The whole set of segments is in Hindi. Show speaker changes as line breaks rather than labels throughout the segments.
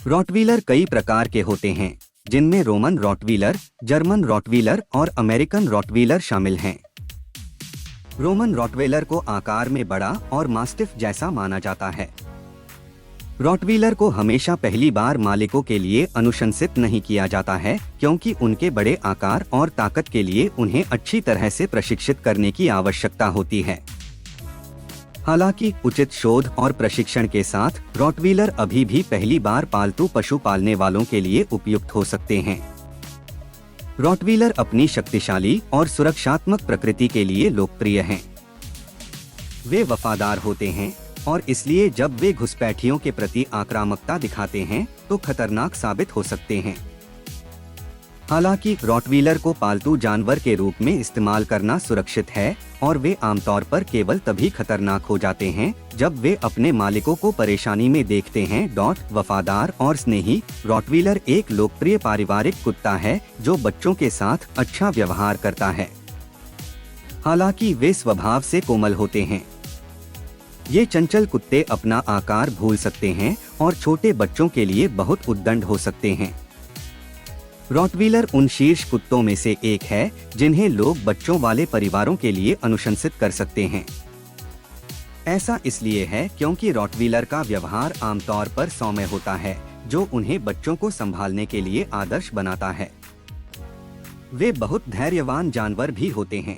रॉटवीलर कई प्रकार के होते हैं, जिनमें रोमन रॉटवीलर, जर्मन रॉटवीलर और अमेरिकन रॉटवीलर शामिल हैं। रोमन रॉटवीलर को आकार में बड़ा और मास्टिफ जैसा माना जाता है। रॉटवीलर को हमेशा पहली बार मालिकों के लिए अनुशंसित नहीं किया जाता है, क्योंकि उनके बड़े आकार और ताकत के लिए उन्हें अच्छी तरह से प्रशिक्षित करने की आवश्यकता होती है। हालांकि उचित शोध और प्रशिक्षण के साथ रॉटवीलर अभी भी पहली बार पालतू पशु पालने वालों के लिए उपयुक्त हो सकते हैं। रॉटवीलर अपनी शक्तिशाली और सुरक्षात्मक प्रकृति के लिए लोकप्रिय हैं। वे वफादार होते हैं और इसलिए जब वे घुसपैठियों के प्रति आक्रामकता दिखाते हैं तो खतरनाक साबित हो सकते हैं। हालांकि रॉटवीलर को पालतू जानवर के रूप में इस्तेमाल करना सुरक्षित है और वे आमतौर पर केवल तभी खतरनाक हो जाते हैं जब वे अपने मालिकों को परेशानी में देखते हैं। वफादार और स्नेही रॉटवीलर एक लोकप्रिय पारिवारिक कुत्ता है जो बच्चों के साथ अच्छा व्यवहार करता है। हालांकि वे स्वभाव से कोमल होते हैं। ये चंचल कुत्ते अपना आकार भूल सकते हैं और छोटे बच्चों के लिए बहुत उद्दंड हो सकते हैं। रॉटवीलर उन शीर्ष कुत्तों में से एक है जिन्हें लोग बच्चों वाले परिवारों के लिए अनुशंसित कर सकते हैं। ऐसा इसलिए है क्योंकि रॉटवीलर का व्यवहार आमतौर पर सौम्य होता है, जो उन्हें बच्चों को संभालने के लिए आदर्श बनाता है। वे बहुत धैर्यवान जानवर भी होते हैं।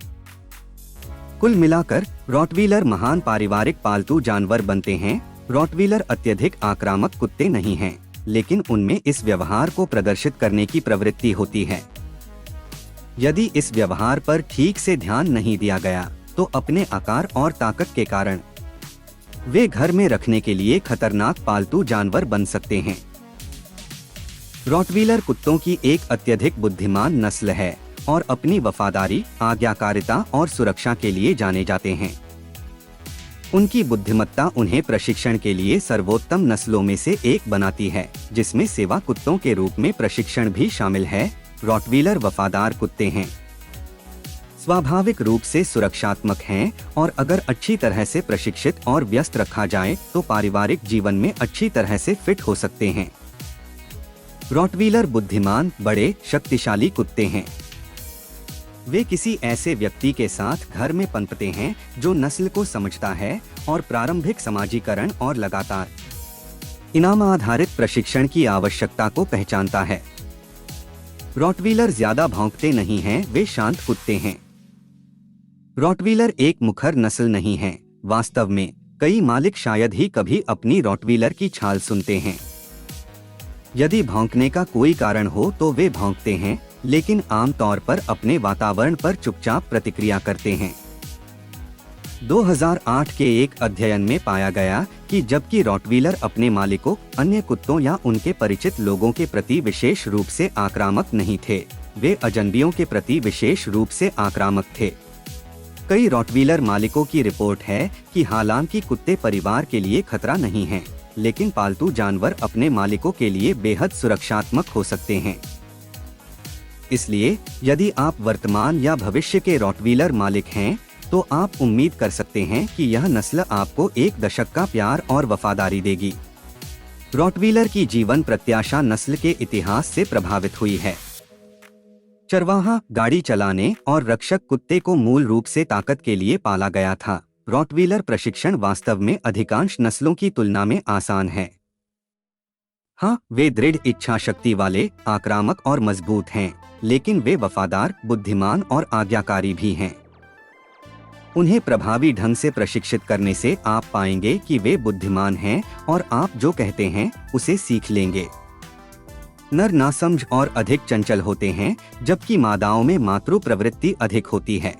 कुल मिलाकर रॉटवीलर महान पारिवारिक पालतू जानवर बनते हैं। रॉटवीलर अत्यधिक आक्रामक कुत्ते नहीं हैं, लेकिन उनमें इस व्यवहार को प्रदर्शित करने की प्रवृत्ति होती है। यदि इस व्यवहार पर ठीक से ध्यान नहीं दिया गया तो अपने आकार और ताकत के कारण वे घर में रखने के लिए खतरनाक पालतू जानवर बन सकते हैं। रॉटवीलर कुत्तों की एक अत्यधिक बुद्धिमान नस्ल है और अपनी वफादारी, आज्ञाकारिता और सुरक्षा के लिए जाने जाते हैं। उनकी बुद्धिमत्ता उन्हें प्रशिक्षण के लिए सर्वोत्तम नस्लों में से एक बनाती है, जिसमें सेवा कुत्तों के रूप में प्रशिक्षण भी शामिल है। रॉटवीलर वफादार कुत्ते हैं, स्वाभाविक रूप से सुरक्षात्मक हैं और अगर अच्छी तरह से प्रशिक्षित और व्यस्त रखा जाए तो पारिवारिक जीवन में अच्छी तरह से फिट हो सकते हैं। रॉटवीलर बुद्धिमान, बड़े, शक्तिशाली कुत्ते हैं। वे किसी ऐसे व्यक्ति के साथ घर में पनपते हैं जो नस्ल को समझता है और प्रारंभिक समाजीकरण और लगातार इनाम आधारित प्रशिक्षण की आवश्यकता को पहचानता है। रॉटवीलर ज्यादा भौंकते नहीं हैं, वे शांत कुत्ते हैं। रॉटवीलर एक मुखर नस्ल नहीं है। वास्तव में कई मालिक शायद ही कभी अपनी रॉटवीलर की छाल सुनते हैं। यदि भौंकने का कोई कारण हो तो वे भौंकते हैं, लेकिन आमतौर पर अपने वातावरण पर चुपचाप प्रतिक्रिया करते हैं। 2008 के एक अध्ययन में पाया गया कि जबकि रॉटवीलर अपने मालिकों, अन्य कुत्तों या उनके परिचित लोगों के प्रति विशेष रूप से आक्रामक नहीं थे, वे अजनबियों के प्रति विशेष रूप से आक्रामक थे। कई रॉटवीलर मालिकों की रिपोर्ट है कि हालांकि कुत्ते परिवार के लिए खतरा नहीं हैं, लेकिन पालतू जानवर अपने मालिकों के लिए बेहद सुरक्षात्मक हो सकते हैं। इसलिए यदि आप वर्तमान या भविष्य के रॉटवीलर मालिक हैं, तो आप उम्मीद कर सकते हैं कि यह नस्ल आपको एक दशक का प्यार और वफादारी देगी। रॉटवीलर की जीवन प्रत्याशा नस्ल के इतिहास से प्रभावित हुई है। चरवाहा, गाड़ी चलाने और रक्षक कुत्ते को मूल रूप से ताकत के लिए पाला गया था। रॉटवीलर प्रशिक्षण वास्तव में अधिकांश नस्लों की तुलना में आसान है। हाँ, वे दृढ़ इच्छा शक्ति वाले, आक्रामक और मजबूत हैं, लेकिन वे वफादार, बुद्धिमान और आज्ञाकारी भी हैं। उन्हें प्रभावी ढंग से प्रशिक्षित करने से आप पाएंगे कि वे बुद्धिमान हैं और आप जो कहते हैं उसे सीख लेंगे। नर नासमझ और अधिक चंचल होते हैं, जबकि मादाओं में मातृ प्रवृत्ति अधिक होती है।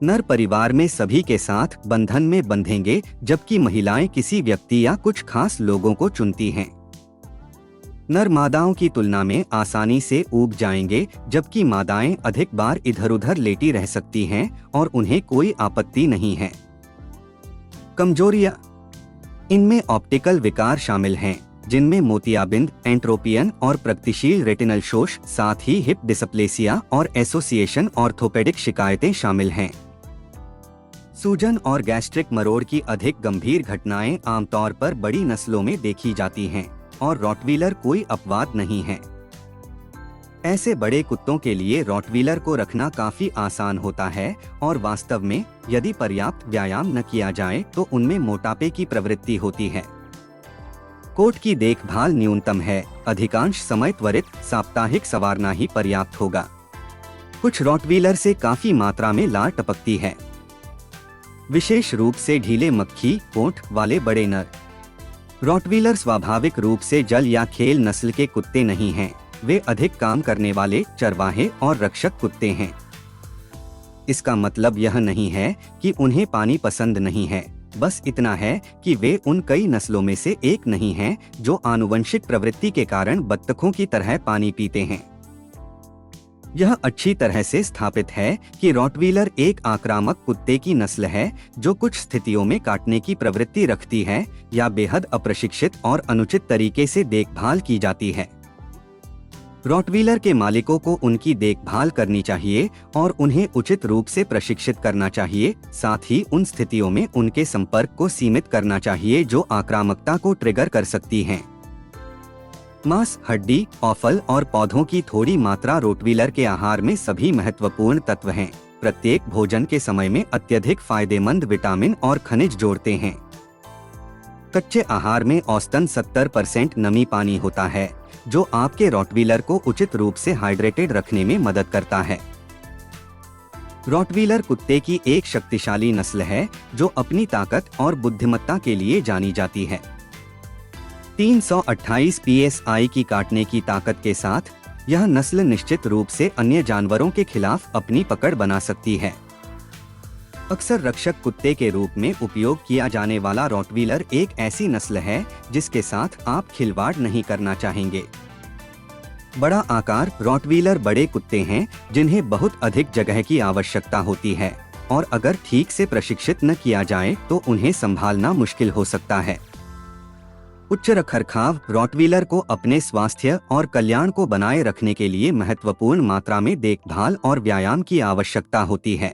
नर परिवार में सभी के साथ बंधन में बंधेंगे, जबकि महिलाएं किसी व्यक्ति या कुछ खास लोगों को चुनती हैं। नर मादाओं की तुलना में आसानी से ऊब जाएंगे, जबकि मादाएं अधिक बार इधर-उधर लेटी रह सकती हैं और उन्हें कोई आपत्ति नहीं है। कमजोरियां, इनमें ऑप्टिकल विकार शामिल हैं, जिनमें मोतियाबिंद, एंट्रोपियन और प्रगतिशील रेटिनल शोष, साथ ही हिप डिस्प्लेसिया और एसोसिएशन ऑर्थोपेडिक शिकायतें शामिल हैं। सूजन और गैस्ट्रिक मरोड़ की अधिक गंभीर घटनाएं आमतौर पर बड़ी नस्लों में देखी जाती हैं, और रॉटवीलर कोई अपवाद नहीं है। ऐसे बड़े कुत्तों के लिए रॉटवीलर को रखना काफी आसान होता है और वास्तव में यदि पर्याप्त व्यायाम न किया जाए तो उनमें मोटापे की प्रवृत्ति होती है। कोट की देखभाल न्यूनतम है, अधिकांश समय त्वरित साप्ताहिक संवारना ही पर्याप्त होगा। कुछ रॉटवीलर से काफी मात्रा में लार टपकती है, विशेष रूप से ढीले मक्खी कोट वाले बड़े नर। रॉटवीलर स्वाभाविक रूप से जल या खेल नस्ल के कुत्ते नहीं हैं, वे अधिक काम करने वाले चरवाहे और रक्षक कुत्ते हैं। इसका मतलब यह नहीं है कि उन्हें पानी पसंद नहीं है, बस इतना है कि वे उन कई नस्लों में से एक नहीं हैं जो आनुवंशिक प्रवृत्ति के कारण बत्तखों की तरह पानी पीते हैं। यह अच्छी तरह से स्थापित है कि रॉटवीलर एक आक्रामक कुत्ते की नस्ल है जो कुछ स्थितियों में काटने की प्रवृत्ति रखती है या बेहद अप्रशिक्षित और अनुचित तरीके से देखभाल की जाती है। रॉटवीलर के मालिकों को उनकी देखभाल करनी चाहिए और उन्हें उचित रूप से प्रशिक्षित करना चाहिए, साथ ही उन स्थितियों में उनके संपर्क को सीमित करना चाहिए जो आक्रामकता को ट्रिगर कर सकती हैं। मांस, हड्डी, ऑफल और पौधों की थोड़ी मात्रा रॉटवीलर के आहार में सभी महत्वपूर्ण तत्व हैं। प्रत्येक भोजन के समय में अत्यधिक फायदेमंद विटामिन और खनिज जोड़ते हैं। कच्चे आहार में औसतन 70% नमी पानी होता है, जो आपके रॉटवीलर को उचित रूप से हाइड्रेटेड रखने में मदद करता है। रॉटवीलर कुत्ते की एक शक्तिशाली नस्ल है जो अपनी ताकत और बुद्धिमत्ता के लिए जानी जाती है। 328 psi की काटने की ताकत के साथ यह नस्ल निश्चित रूप से अन्य जानवरों के खिलाफ अपनी पकड़ बना सकती है। अक्सर रक्षक कुत्ते के रूप में उपयोग किया जाने वाला रॉटवीलर एक ऐसी नस्ल है जिसके साथ आप खिलवाड़ नहीं करना चाहेंगे। बड़ा आकार रॉटवीलर बड़े कुत्ते हैं जिन्हें बहुत अधिक जगह की आवश्यकता होती है और अगर ठीक से प्रशिक्षित न किया जाए तो उन्हें संभालना मुश्किल हो सकता है। उच्च रखरखाव रॉटवीलर को अपने स्वास्थ्य और कल्याण को बनाए रखने के लिए महत्वपूर्ण मात्रा में देखभाल और व्यायाम की आवश्यकता होती है।